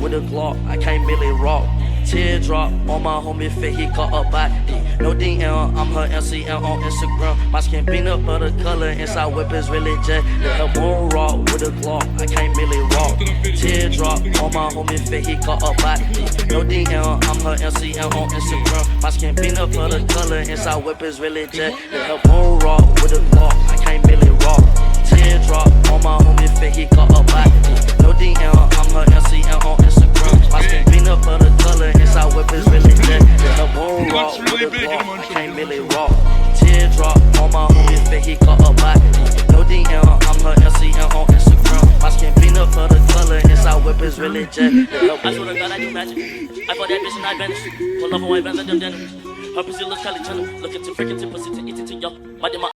with a Glock, I can't really rock. Teardrop on my homie fit, he got a body. No DM, I'm her LCM on Instagram. My skin peanut butter color, inside whip is really jet. Yeah, I won't rock with a Glock, I can't really rock. Teardrop on my homie fit, he got a body. No DM, I'm her LCM on Instagram. My skin peanut butter color, inside whip is really jet. Yeah, I won't rock with a Glock, I can't really rock. Teardrop on my homie fit, he got a body. No DM, I'm her LCM on Instagram. My skin peanut butter color, inside whip is really jet. Yeah, I won't rock with a Glock, I can't really rock. Teardrop on my homie fit, he got a body. No DM, I'm her LCM on Instagram. My skin peanut butter color, inside whip is really jet. Yeah, I swear to God, I do magic. I bought that bitch and I vanished. Pull off a white Benz and them denim. Her pussy looks Kylie Jenner. Looking to freaking to